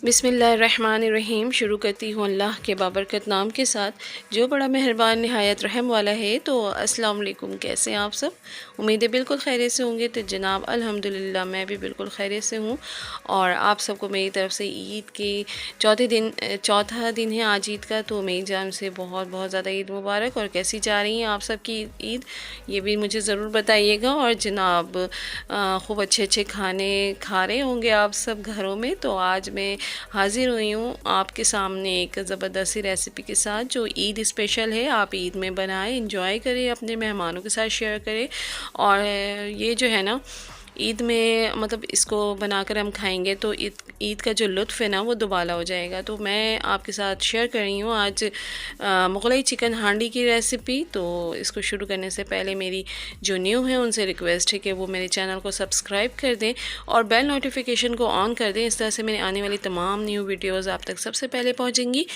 बिस्मिल्लाहिर्रहमानिर्रहीम। शुरू करती हूँ अल्लाह के बाबरकत नाम के साथ, जो बड़ा मेहरबान नहायत रहम वाला है। तो अस्सलाम वालेकुम, कैसे हैं आप सब? उम्मीद है बिल्कुल खैरियत से होंगे। तो जनाब अल्हम्दुलिल्लाह मैं भी बिल्कुल खैरियत से हूँ। और आप सबको मेरी तरफ़ से ईद के चौथा दिन है आज ईद का। तो मेरी जान से बहुत बहुत ज़्यादा ईद मुबारक। और कैसी जा रही हैं आप सबकी ईद, ये भी मुझे ज़रूर बताइएगा। और जनाब खूब अच्छे अच्छे खाने खा रहे होंगे आप सब घरों में। तो आज मैं हाज़िर हुई हूँ आपके सामने एक ज़बरदस्त सी रेसिपी के साथ, जो ईद स्पेशल है। आप ईद में बनाएं, इंजॉय करें, अपने मेहमानों के साथ शेयर करें। और ये जो है ना, ईद में मतलब इसको बनाकर हम खाएंगे तो ईद का जो लुत्फ़ है ना, वो दुबाला हो जाएगा। तो मैं आपके साथ शेयर कर रही हूँ आज मुग़लई चिकन हांडी की रेसिपी। तो इसको शुरू करने से पहले मेरी जो न्यू है उनसे रिक्वेस्ट है कि वो मेरे चैनल को सब्सक्राइब कर दें और बेल नोटिफिकेशन को ऑन कर दें। इस तरह से मेरे आने वाली तमाम न्यू वीडियोज़ आप तक सबसे पहले पहुँचेंगी।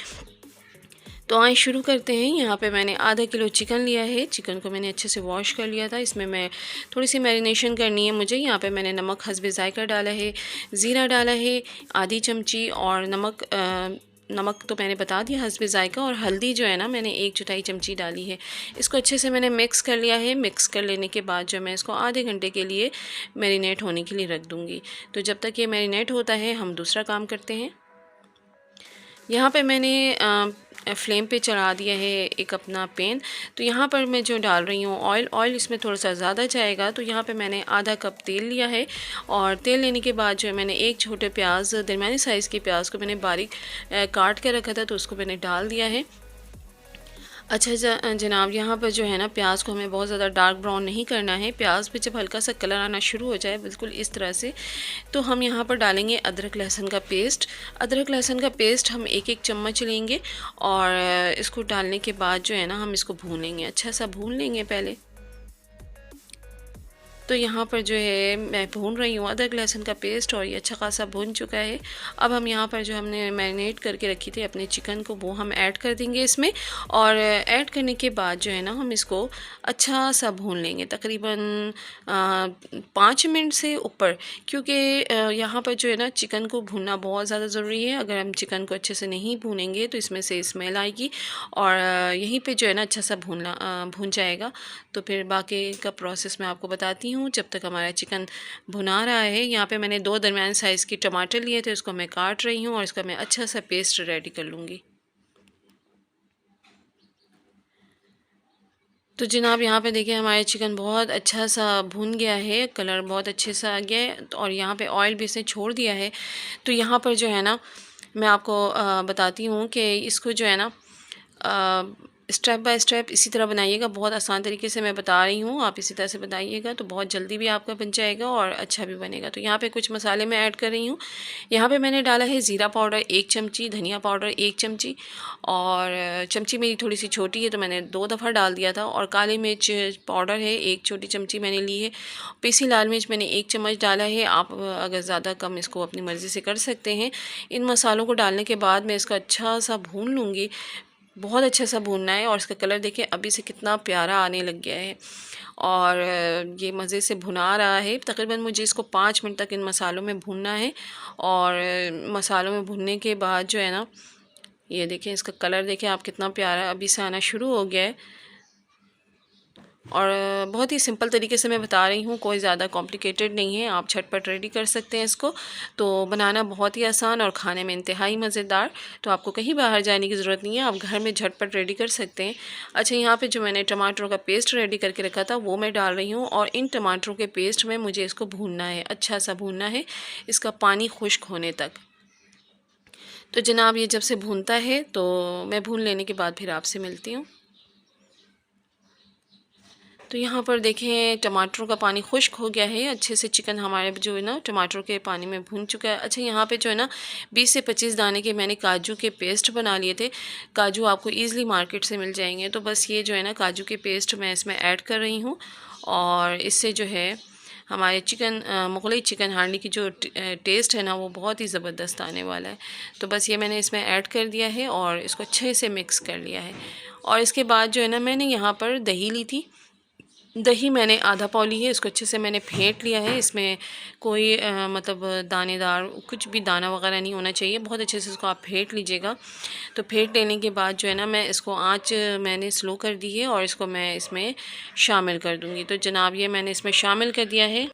तो आइए शुरू करते हैं। यहाँ पे मैंने आधा किलो चिकन लिया है। चिकन को मैंने अच्छे से वॉश कर लिया था। इसमें मैं थोड़ी सी मैरिनेशन करनी है मुझे। यहाँ पे मैंने नमक हस्बे ज़ायका डाला है, ज़ीरा डाला है आधी चमची, और नमक तो मैंने बता दिया हस्बे ज़ायका। और हल्दी जो है ना, मैंने 1/4 चमची डाली है। इसको अच्छे से मैंने मिक्स कर लिया है। मिक्स कर लेने के बाद जो मैं इसको आधे घंटे के लिए मैरिनेट होने के लिए रख दूँगी। तो जब तक ये मैरिनेट होता है हम दूसरा काम करते हैं। यहाँ पे मैंने फ्लेम पे चढ़ा दिया है एक अपना पैन। तो यहाँ पर मैं जो डाल रही हूँ ऑयल इसमें थोड़ा सा ज़्यादा जाएगा। तो यहाँ पे मैंने आधा कप तेल लिया है। और तेल लेने के बाद जो है मैंने एक छोटे प्याज, दरमियानी साइज़ के प्याज को मैंने बारीक काट के रखा था, तो उसको मैंने डाल दिया है। अच्छा जनाब, यहाँ पर जो है ना, प्याज को हमें बहुत ज़्यादा डार्क ब्राउन नहीं करना है। प्याज पे जब हल्का सा कलर आना शुरू हो जाए, बिल्कुल इस तरह से, तो हम यहाँ पर डालेंगे अदरक लहसुन का पेस्ट। अदरक लहसुन का पेस्ट हम एक चम्मच लेंगे। और इसको डालने के बाद जो है ना, हम इसको भूनेंगे, अच्छा सा भून लेंगे पहले। तो यहाँ पर जो है मैं भून रही हूँ अदरक लहसुन का पेस्ट, और ये अच्छा खासा भून चुका है। अब हम यहाँ पर जो हमने मैरिनेट करके रखी थी अपने चिकन को, वो हम ऐड कर देंगे इसमें। और ऐड करने के बाद जो है ना, हम इसको अच्छा सा भून लेंगे तकरीबन 5 मिनट से ऊपर। क्योंकि यहाँ पर जो है ना, चिकन को भूनना बहुत ज़्यादा ज़रूरी है। अगर हम चिकन को अच्छे से नहीं भूनेंगे तो इसमें से स्मेल आएगी। और यहीं पे जो है ना, अच्छा सा भून जाएगा। तो फिर बाकी का प्रोसेस मैं आपको बताती हूँ जब तक हमारा चिकन भुना रहा है। यहाँ पे मैंने 2 दरमियाने साइज़ के टमाटर लिए थे, उसको मैं काट रही हूँ और इसका मैं अच्छा सा पेस्ट रेडी कर लूँगी। तो जनाब, यहाँ पे देखिए हमारा चिकन बहुत अच्छा सा भुन गया है, कलर बहुत अच्छे से आ गया है। और यहाँ पे ऑयल भी इसने छोड़ दिया है। तो यहाँ पर जो है ना, मैं आपको बताती हूँ कि इसको जो है ना, स्टेप बाय स्टेप इसी तरह बनाइएगा। बहुत आसान तरीके से मैं बता रही हूँ, आप इसी तरह से बनाइएगा तो बहुत जल्दी भी आपका बन जाएगा और अच्छा भी बनेगा। तो यहाँ पे कुछ मसाले मैं ऐड कर रही हूँ। यहाँ पे मैंने डाला है ज़ीरा पाउडर 1 चमची, धनिया पाउडर 1 चमची, और चमची मेरी थोड़ी सी छोटी है तो मैंने 2 दफ़ा डाल दिया था। और काली मिर्च पाउडर है 1 छोटी चमची मैंने ली है। पीसी लाल मिर्च मैंने 1 चम्मच डाला है। आप अगर ज़्यादा कम इसको अपनी मर्ज़ी से कर सकते हैं। इन मसालों को डालने के बाद मैं इसको अच्छा सा भून लूँगी। बहुत अच्छा सा भूनना है। और इसका कलर देखिए अभी से कितना प्यारा आने लग गया है। और ये मज़े से भुना रहा है। तकरीबन मुझे इसको 5 मिनट तक इन मसालों में भूनना है। और मसालों में भुनने के बाद जो है ना, ये देखें इसका कलर देखें आप कितना प्यारा अभी से आना शुरू हो गया है। और बहुत ही सिंपल तरीके से मैं बता रही हूँ, कोई ज़्यादा कॉम्प्लिकेटेड नहीं है। आप झटपट रेडी कर सकते हैं इसको। तो बनाना बहुत ही आसान और खाने में इंतहाई मज़ेदार। तो आपको कहीं बाहर जाने की ज़रूरत नहीं है, आप घर में झटपट रेडी कर सकते हैं। अच्छा, यहाँ पे जो मैंने टमाटरों का पेस्ट रेडी करके रखा था वो मैं डाल रही हूँ। और इन टमाटरों के पेस्ट में मुझे इसको भूनना है, अच्छा सा भूनना है, इसका पानी खुश्क होने तक। तो जनाब, ये जब से भूनता है तो मैं भून लेने के बाद फिर आपसे मिलती हूँ। तो यहाँ पर देखें टमाटरों का पानी खुश्क हो गया है अच्छे से। चिकन हमारे जो है ना, टमाटरों के पानी में भून चुका है। अच्छा, यहाँ पे जो है ना, 20 से 25 दाने के मैंने काजू के पेस्ट बना लिए थे। काजू आपको ईज़िली मार्केट से मिल जाएंगे। तो बस ये जो है ना, काजू के पेस्ट मैं इसमें ऐड कर रही हूँ। और इससे जो है हमारे मुग़लई चिकन हांडी की जो टेस्ट है ना, वो बहुत ही ज़बरदस्त आने वाला है। तो बस ये मैंने इसमें ऐड कर दिया है और इसको अच्छे से मिक्स कर लिया है। और इसके बाद जो है ना, मैंने यहाँ पर दही ली थी। दही मैंने आधा पाव ली है, इसको अच्छे से मैंने फेंट लिया है। इसमें कोई मतलब दानेदार कुछ भी दाना वगैरह नहीं होना चाहिए। बहुत अच्छे से इसको आप फेंट लीजिएगा। तो फेंट लेने के बाद जो है ना, मैं इसको आँच मैंने स्लो कर दी है और इसको मैं इसमें शामिल कर दूँगी। तो जनाब ये मैंने इसमें शामिल कर दिया है।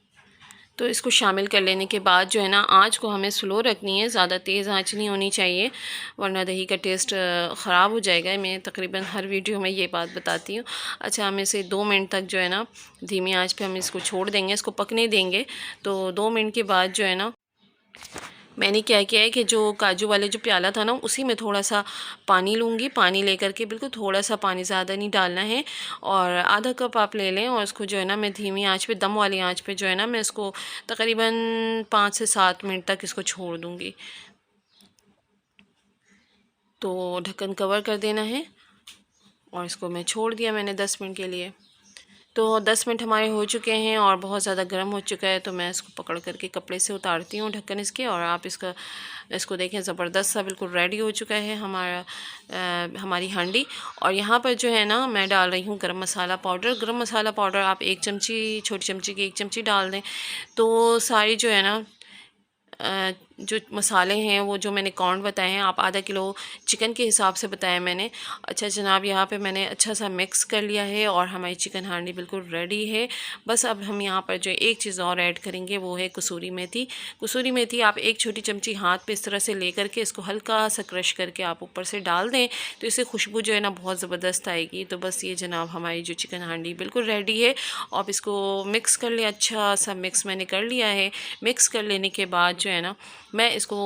तो इसको शामिल कर लेने के बाद जो है ना, आँच को हमें स्लो रखनी है, ज़्यादा तेज़ आँच नहीं होनी चाहिए, वरना दही का टेस्ट ख़राब हो जाएगा। मैं तकरीबन हर वीडियो में ये बात बताती हूँ। अच्छा, हम इसे 2 मिनट तक जो है ना धीमी आँच पे हम इसको छोड़ देंगे, इसको पकने देंगे। तो 2 मिनट के बाद जो है ना, मैंने क्या किया है कि जो काजू वाले जो प्याला था ना, उसी में थोड़ा सा पानी लूँगी। पानी लेकर के बिल्कुल थोड़ा सा पानी, ज़्यादा नहीं डालना है, और आधा कप आप ले लें। और इसको जो है ना, मैं धीमी आंच पे, दम वाली आंच पे जो है ना, मैं इसको तकरीबन 5 से 7 मिनट तक इसको छोड़ दूँगी। तो ढक्कन कवर कर देना है और इसको मैं छोड़ दिया मैंने 10 मिनट के लिए। तो 10 मिनट हमारे हो चुके हैं और बहुत ज़्यादा गर्म हो चुका है। तो मैं इसको पकड़ करके कपड़े से उतारती हूँ ढक्कन इसके, और आप इसको देखें, ज़बरदस्त सा बिल्कुल रेडी हो चुका है हमारी हांडी। और यहाँ पर जो है ना, मैं डाल रही हूँ गरम मसाला पाउडर। गरम मसाला पाउडर आप 1 चमची, छोटी चमची की 1 चमची डाल दें। तो सारी जो है ना, जो मसाले हैं वो जो मैंने काउंट बताए हैं, आप आधा किलो चिकन के हिसाब से बताया मैंने। अच्छा जनाब, यहाँ पे मैंने अच्छा सा मिक्स कर लिया है और हमारी चिकन हांडी बिल्कुल रेडी है। बस अब हम यहाँ पर जो एक चीज़ और ऐड करेंगे, वो है कसूरी मेथी। कसूरी मेथी आप 1 छोटी चमची हाथ पे इस तरह से ले करके इसको हल्का सा क्रश करके आप ऊपर से डाल दें, तो इससे खुशबू जो है ना बहुत ज़बरदस्त आएगी। तो बस ये जनाब, हमारी जो चिकन हांडी बिल्कुल रेडी है। आप इसको मिक्स कर लें, अच्छा सा मिक्स मैंने कर लिया है। मिक्स कर लेने के बाद जो है ना, मैं इसको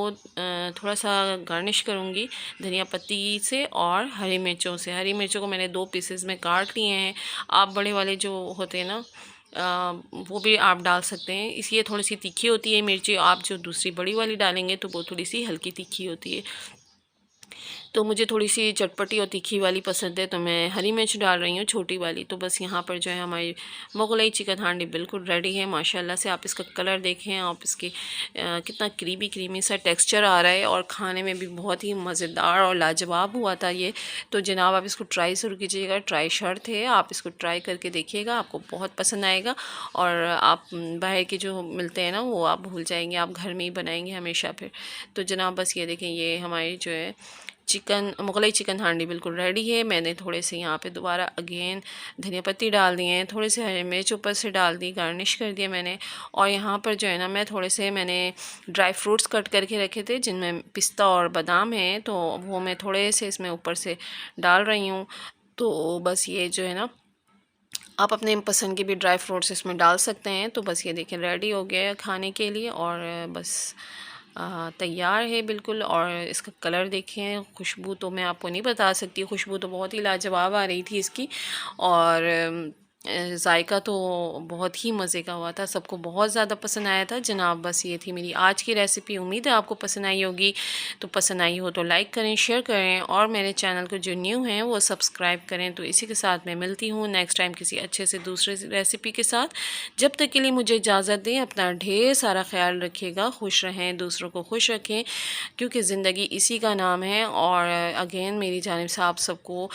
थोड़ा सा गार्निश करूँगी धनिया पत्ती से और हरी मिर्चों से। हरी मिर्चों को मैंने 2 पीसेस में काट लिए हैं। आप बड़े वाले जो होते हैं ना, वो भी आप डाल सकते हैं। ये थोड़ी सी तीखी होती है मिर्ची, आप जो दूसरी बड़ी वाली डालेंगे तो वो थोड़ी सी हल्की तीखी होती है। तो मुझे थोड़ी सी चटपटी और तीखी वाली पसंद है, तो मैं हरी मिर्च डाल रही हूँ छोटी वाली। तो बस यहाँ पर जो है हमारी मुगलई चिकन हांडी बिल्कुल रेडी है माशाल्लाह से। आप इसका कलर देखें, आप इसके कितना क्रीमी सा टेक्सचर आ रहा है, और खाने में भी बहुत ही मज़ेदार और लाजवाब हुआ था ये। तो जनाब, आप इसको ट्राई ज़रूर कीजिएगा, ट्राई शर्त है। आप इसको ट्राई करके देखिएगा, आपको बहुत पसंद आएगा। और आप बाहर के जो मिलते हैं ना, वो आप भूल जाएंगे, आप घर में ही बनाएंगे हमेशा फिर। तो जनाब बस ये देखें, ये हमारी जो है मुगलई चिकन हांडी बिल्कुल रेडी है। मैंने थोड़े से यहाँ पे दोबारा अगेन धनिया पत्ती डाल दिए हैं, थोड़े से हरी मिर्च ऊपर से डाल दी, गार्निश कर दिया मैंने। और यहाँ पर जो है ना, मैं थोड़े से मैंने ड्राई फ्रूट्स कट करके रखे थे, जिनमें पिस्ता और बादाम हैं, तो वो मैं थोड़े से इसमें ऊपर से डाल रही हूँ। तो बस ये जो है ना, आप अपने पसंद के भी ड्राई फ्रूट्स इसमें डाल सकते हैं। तो बस ये देखें, रेडी हो गया है खाने के लिए, और बस तैयार है बिल्कुल। और इसका कलर देखें, खुशबू तो मैं आपको नहीं बता सकती, खुशबू तो बहुत ही लाजवाब आ रही थी इसकी। और जायका तो बहुत ही मज़े का हुआ था, सबको बहुत ज़्यादा पसंद आया था जनाब। बस ये थी मेरी आज की रेसिपी, उम्मीद है आपको पसंद आई होगी। तो पसंद आई हो तो लाइक करें, शेयर करें, और मेरे चैनल को जो न्यू हैं वो सब्सक्राइब करें। तो इसी के साथ मैं मिलती हूँ नेक्स्ट टाइम किसी अच्छे से दूसरे रेसिपी के साथ। जब तक के लिए मुझे इजाज़त दें, अपना ढेर सारा ख्याल रखिएगा, खुश रहें, दूसरों को खुश रखें, क्योंकि ज़िंदगी इसी का नाम है। और अगेन मेरी जानिब से आप सबको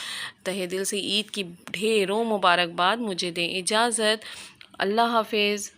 तहे दिल से ईद की ढेरों मुबारकबाद। मुझे दें इजाज़त। अल्लाह हाफिज़।